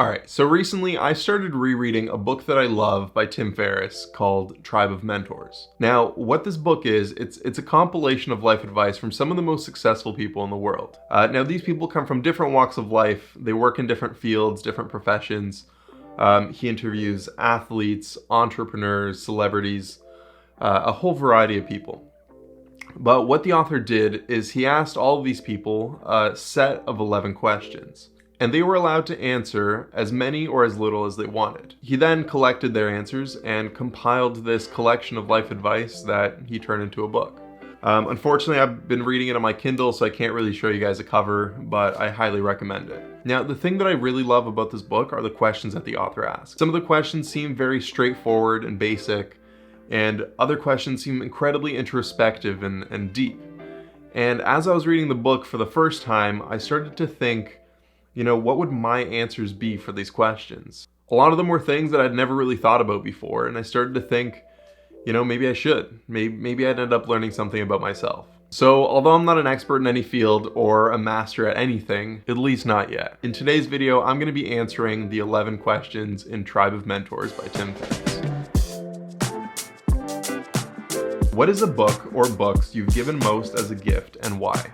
Alright, so recently I started rereading a book that I love by Tim Ferriss called Tribe of Mentors. Now, what this book is, it's a compilation of life advice from some of the most successful people in the world. Now, these people come from different walks of life, they work in different fields, different professions. He interviews athletes, entrepreneurs, celebrities, a whole variety of people. But what the author did is he asked all of these people a set of 11 questions. And they were allowed to answer as many or as little as they wanted. He then collected their answers and compiled this collection of life advice that he turned into a book. Unfortunately, I've been reading it on my Kindle, so I can't really show you guys a cover, but I highly recommend it. Now, the thing that I really love about this book are the questions that the author asks. Some of the questions seem very straightforward and basic, and other questions seem incredibly introspective and deep. And as I was reading the book for the first time, I started to think, what would my answers be for these questions? A lot of them were things that I'd never really thought about before, and I started to think, maybe I should. Maybe I'd end up learning something about myself. So, although I'm not an expert in any field or a master at anything, at least not yet, in today's video, I'm going to be answering the 11 questions in Tribe of Mentors by Tim Ferriss. What is a book or books you've given most as a gift, and why?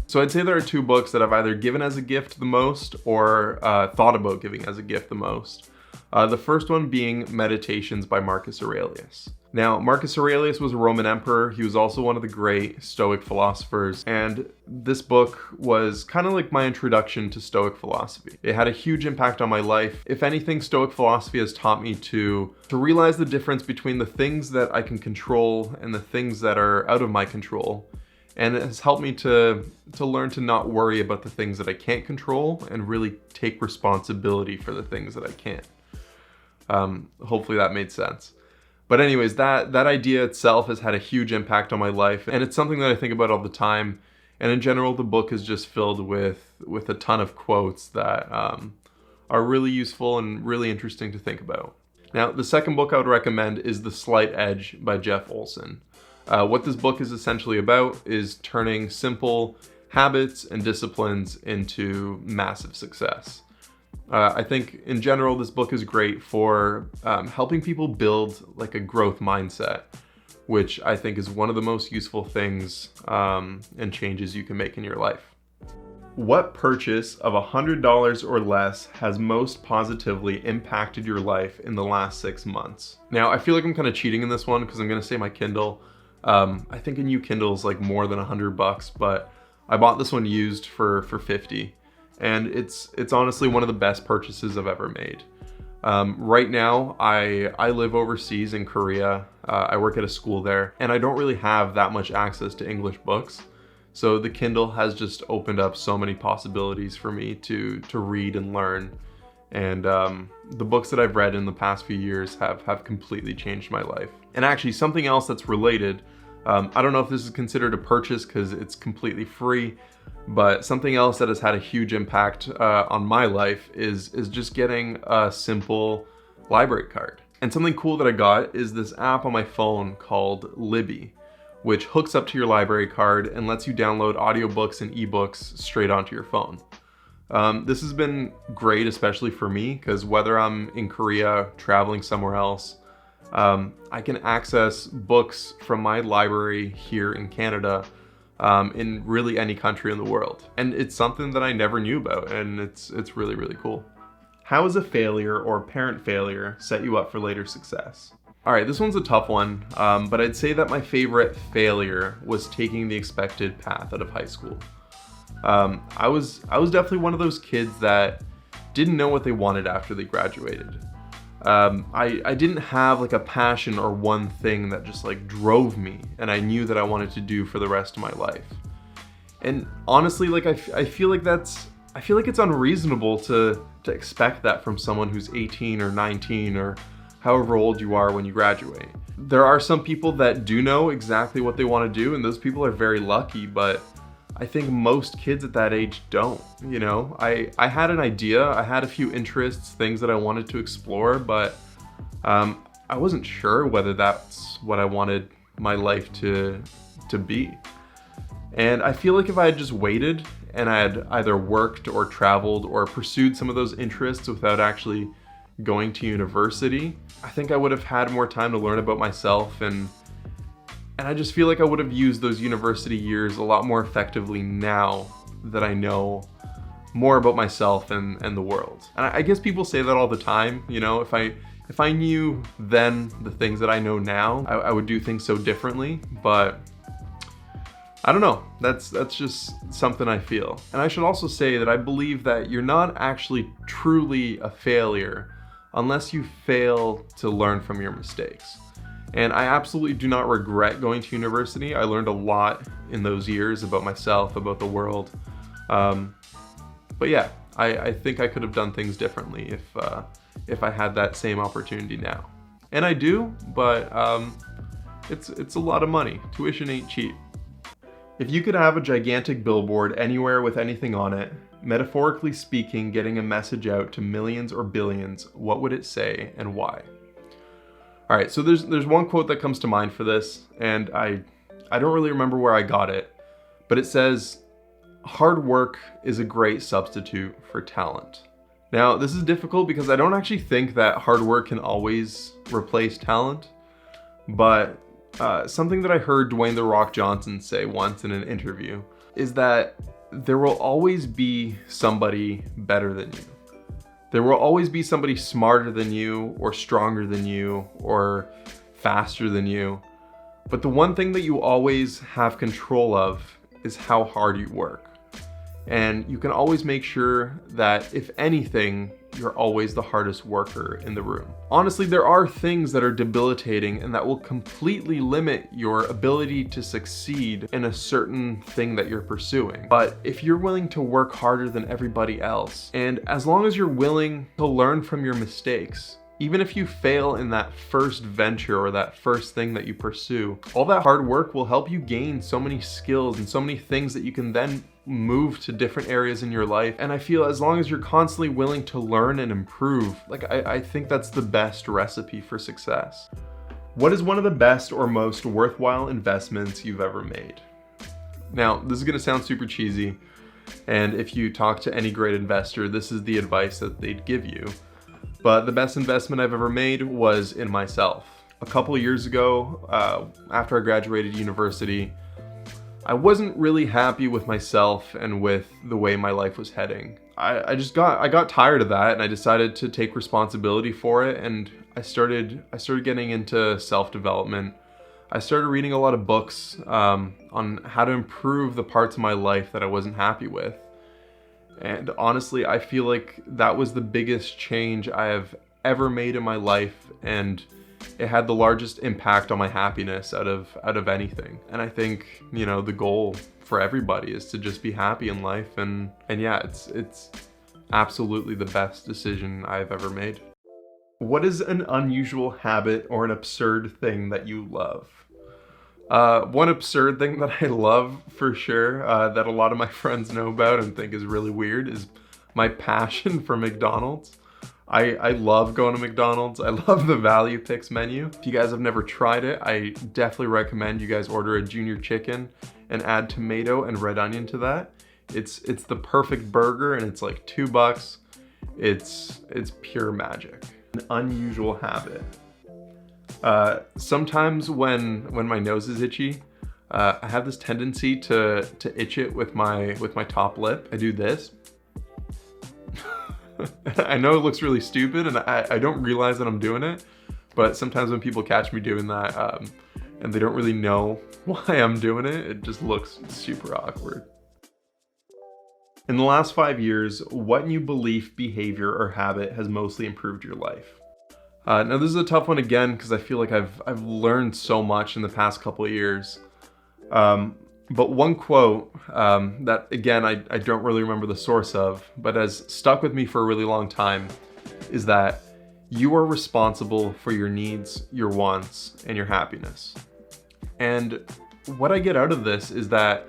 So I'd say there are two books that I've either given as a gift the most or thought about giving as a gift the most. The first one being Meditations by Marcus Aurelius. Now, Marcus Aurelius was a Roman emperor. He was also one of the great Stoic philosophers. And this book was kind of like my introduction to Stoic philosophy. It had a huge impact on my life. If anything, Stoic philosophy has taught me to realize the difference between the things that I can control and the things that are out of my control. And it has helped me to learn to not worry about the things that I can't control and really take responsibility for the things that I can't. Hopefully that made sense. But anyways, that idea itself has had a huge impact on my life, and it's something that I think about all the time. And in general, the book is just filled with a ton of quotes that are really useful and really interesting to think about. Now, the second book I would recommend is The Slight Edge by Jeff Olson. What this book is essentially about is turning simple habits and disciplines into massive success. I think in general, this book is great for helping people build like a growth mindset, which I think is one of the most useful things and changes you can make in your life. What purchase of $100 or less has most positively impacted your life in the last 6 months? Now, I feel like I'm kind of cheating in this one because I'm going to say my Kindle. I think a new Kindle is like more than $100, but I bought this one used for $50, and it's honestly one of the best purchases I've ever made. Right now, I live overseas in Korea. I work at a school there, and I don't really have that much access to English books. So the Kindle has just opened up so many possibilities for me to read and learn. And the books that I've read in the past few years have completely changed my life. And actually, something else that's related, I don't know if this is considered a purchase because it's completely free, but something else that has had a huge impact on my life is just getting a simple library card. And something cool that I got is this app on my phone called Libby, which hooks up to your library card and lets you download audiobooks and ebooks straight onto your phone. This has been great, especially for me, because whether I'm in Korea, traveling somewhere else, I can access books from my library here in Canada in really any country in the world. And it's something that I never knew about, and it's really, really cool. How has a failure or parent failure set you up for later success? All right, this one's a tough one, but I'd say that my favorite failure was taking the expected path out of high school. I was definitely one of those kids that didn't know what they wanted after they graduated. I didn't have like a passion or one thing that just like drove me and I knew that I wanted to do for the rest of my life. And honestly, like I feel like it's unreasonable to expect that from someone who's 18 or 19 or however old you are when you graduate. There are some people that do know exactly what they want to do, and those people are very lucky, but I think most kids at that age don't, I had an idea, I had a few interests, things that I wanted to explore, but I wasn't sure whether that's what I wanted my life to be. And I feel like if I had just waited and I had either worked or traveled or pursued some of those interests without actually going to university, I think I would have had more time to learn about myself, and I just feel like I would have used those university years a lot more effectively now that I know more about myself and the world. And I guess people say that all the time, you know, if I knew then the things that I know now, I would do things so differently, but I don't know, that's just something I feel. And I should also say that I believe that you're not actually truly a failure unless you fail to learn from your mistakes. And I absolutely do not regret going to university. I learned a lot in those years about myself, about the world. But yeah, I think I could have done things differently if I had that same opportunity now. And I do, but it's a lot of money. Tuition ain't cheap. If you could have a gigantic billboard anywhere with anything on it, metaphorically speaking, getting a message out to millions or billions, what would it say and why? All right, so there's one quote that comes to mind for this, and I don't really remember where I got it, but it says, "Hard work is a great substitute for talent." Now, this is difficult because I don't actually think that hard work can always replace talent, but something that I heard Dwayne "The Rock" Johnson say once in an interview is that there will always be somebody better than you. There will always be somebody smarter than you, or stronger than you, or faster than you. But the one thing that you always have control of is how hard you work. And you can always make sure that, if anything, you're always the hardest worker in the room. Honestly, there are things that are debilitating and that will completely limit your ability to succeed in a certain thing that you're pursuing. But if you're willing to work harder than everybody else, and as long as you're willing to learn from your mistakes, even if you fail in that first venture or that first thing that you pursue, all that hard work will help you gain so many skills and so many things that you can then move to different areas in your life. And I feel as long as you're constantly willing to learn and improve, I think that's the best recipe for success. What is one of the best or most worthwhile investments you've ever made? Now, this is gonna sound super cheesy, and if you talk to any great investor, this is the advice that they'd give you. But the best investment I've ever made was in myself. A couple of years ago, after I graduated university, I wasn't really happy with myself and with the way my life was heading. I got tired of that, and I decided to take responsibility for it, and I started getting into self-development. I started reading a lot of books on how to improve the parts of my life that I wasn't happy with. And honestly, I feel like that was the biggest change I have ever made in my life, and it had the largest impact on my happiness out of anything. And I think, you know, the goal for everybody is to just be happy in life, and yeah, it's absolutely the best decision I've ever made. What is an unusual habit or an absurd thing that you love? One absurd thing that I love for sure, that a lot of my friends know about and think is really weird, is my passion for McDonald's. I love going to McDonald's. I love the Value Picks menu. If you guys have never tried it, I definitely recommend you guys order a junior chicken and add tomato and red onion to that. It's the perfect burger, and it's like $2. It's pure magic. An unusual habit. Sometimes when my nose is itchy, I have this tendency to itch it with my top lip. I do this. I know it looks really stupid, and I don't realize that I'm doing it, but sometimes when people catch me doing that, and they don't really know why I'm doing it, it just looks super awkward. In the last 5 years, what new belief, behavior, or habit has mostly improved your life? Now this is a tough one again, because I feel like I've learned so much in the past couple of years. But one quote that, again, I don't really remember the source of, but has stuck with me for a really long time, is that you are responsible for your needs, your wants, and your happiness. And what I get out of this is that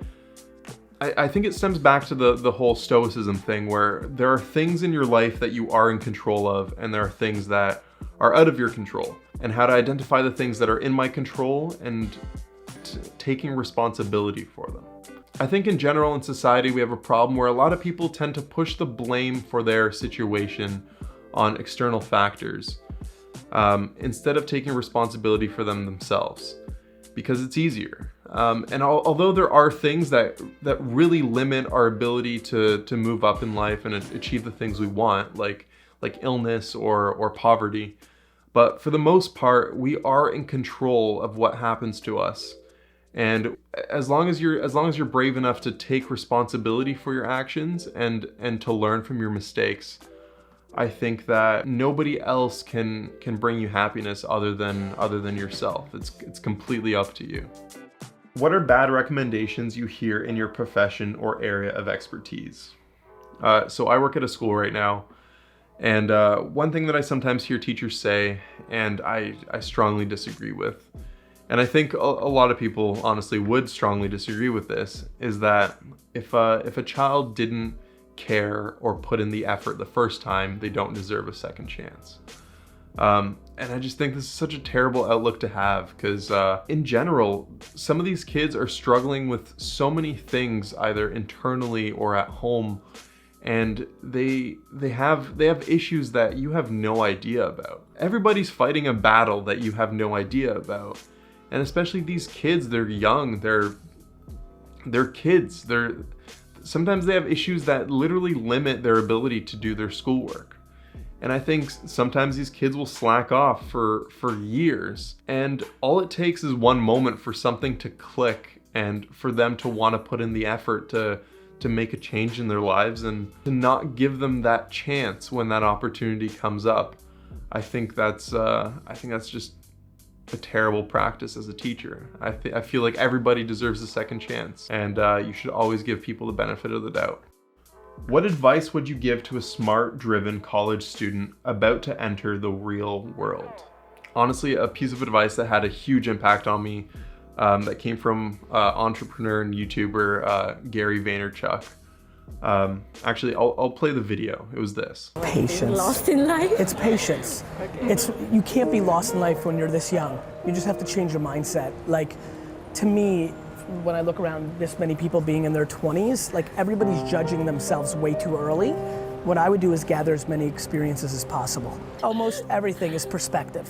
I think it stems back to the whole stoicism thing, where there are things in your life that you are in control of, and there are things that are out of your control, and how to identify the things that are in my control and taking responsibility for them. I think in general in society we have a problem where a lot of people tend to push the blame for their situation on external factors instead of taking responsibility for them themselves, because it's easier. And although there are things that really limit our ability to move up in life and achieve the things we want, like illness or poverty, but for the most part, we are in control of what happens to us. And as long as you're brave enough to take responsibility for your actions and to learn from your mistakes, I think that nobody else can bring you happiness other than yourself. It's completely up to you. What are bad recommendations you hear in your profession or area of expertise? So I work at a school right now, and one thing that I sometimes hear teachers say, and I strongly disagree with, and I think a lot of people honestly would strongly disagree with this, is that if a child didn't care or put in the effort the first time, they don't deserve a second chance. And I just think this is such a terrible outlook to have, because in general, some of these kids are struggling with so many things either internally or at home, and they have issues that you have no idea about. Everybody's fighting a battle that you have no idea about. And especially these kids, they're young, they're kids. Sometimes they have issues that literally limit their ability to do their schoolwork. And I think sometimes these kids will slack off for years. And all it takes is one moment for something to click and for them to want to put in the effort to make a change in their lives, and to not give them that chance when that opportunity comes up. I think that's just a terrible practice as a teacher. I feel like everybody deserves a second chance, and you should always give people the benefit of the doubt. What advice would you give to a smart, driven college student about to enter the real world? Honestly, a piece of advice that had a huge impact on me that came from entrepreneur and YouTuber Gary Vaynerchuk. Actually, I'll play the video. It was this. Patience. Lost in life? It's patience. Okay. You can't be lost in life when you're this young. You just have to change your mindset. Like, to me, when I look around this many people being in their 20s, like everybody's judging themselves way too early. What I would do is gather as many experiences as possible. Almost everything is perspective.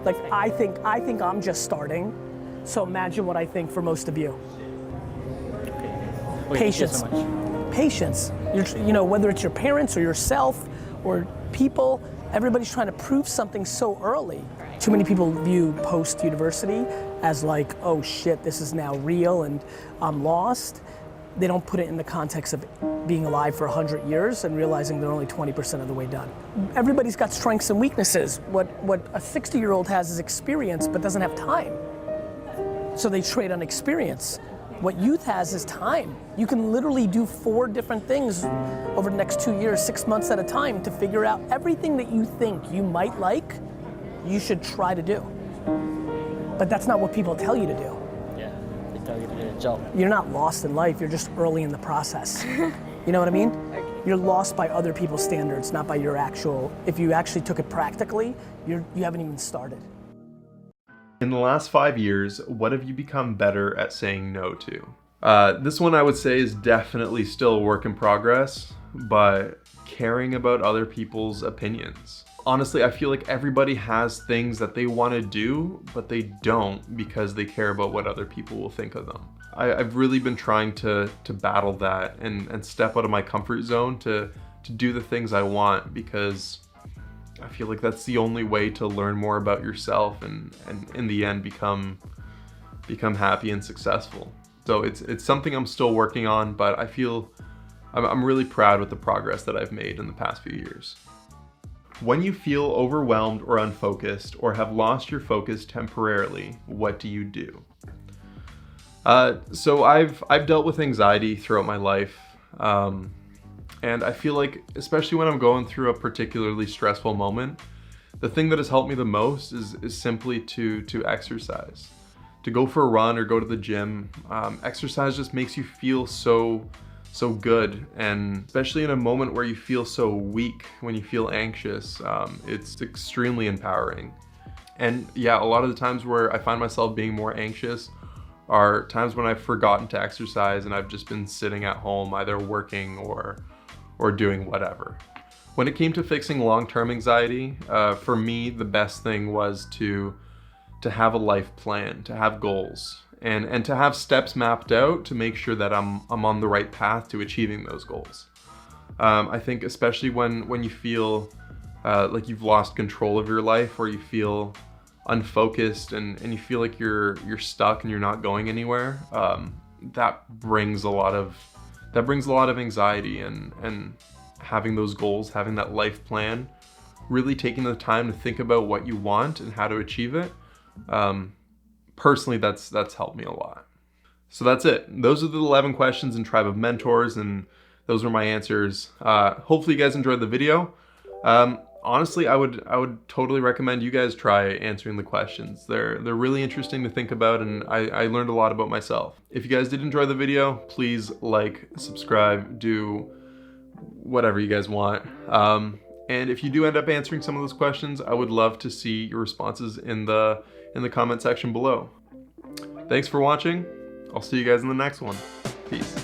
Like, I think I'm just starting, so imagine what I think for most of you. Patience. Thank you so much. Patience. Whether it's your parents or yourself or people, everybody's trying to prove something so early. Too many people view post-university as like, oh shit, this is now real and I'm lost. They don't put it in the context of being alive for 100 years and realizing they're only 20% of the way done. Everybody's got strengths and weaknesses. What a 60-year-old has is experience but doesn't have time. So they trade on experience. What youth has is time. You can literally do 4 different things over the next 2 years, 6 months at a time, to figure out everything that you think you might like, you should try to do. But that's not what people tell you to do. Yeah, they tell you to get a job. You're not lost in life, you're just early in the process. You know what I mean? You're lost by other people's standards, not by your actual, if you actually took it practically, you haven't even started. In the last 5 years, what have you become better at saying no to? This one I would say is definitely still a work in progress, but caring about other people's opinions. Honestly, I feel like everybody has things that they want to do, but they don't because they care about what other people will think of them. I've really been trying to battle that and step out of my comfort zone to do the things I want, because I feel like that's the only way to learn more about yourself and in the end become happy and successful. So it's something I'm still working on, but I feel I'm really proud with the progress that I've made in the past few years. When you feel overwhelmed or unfocused or have lost your focus temporarily, what do you do? So I've dealt with anxiety throughout my life. And I feel like, especially when I'm going through a particularly stressful moment, the thing that has helped me the most is simply to exercise. To go for a run or go to the gym. Exercise just makes you feel so good, and especially in a moment where you feel so weak, when you feel anxious, it's extremely empowering. And yeah, a lot of the times where I find myself being more anxious are times when I've forgotten to exercise and I've just been sitting at home either working or doing whatever. When it came to fixing long-term anxiety, for me, the best thing was to have a life plan, to have goals, and to have steps mapped out to make sure that I'm on the right path to achieving those goals. I think especially when you feel like you've lost control of your life, or you feel unfocused and you feel like you're stuck and you're not going anywhere, that brings a lot of anxiety, and having those goals, having that life plan, really taking the time to think about what you want and how to achieve it. Personally, that's helped me a lot. So that's it. Those are the 11 questions in Tribe of Mentors, and those are my answers. Hopefully you guys enjoyed the video. Honestly, I would totally recommend you guys try answering the questions. They're really interesting to think about, and I learned a lot about myself. If you guys did enjoy the video, please like, subscribe, do whatever you guys want. And if you do end up answering some of those questions, I would love to see your responses in the comment section below. Thanks for watching. I'll see you guys in the next one. Peace.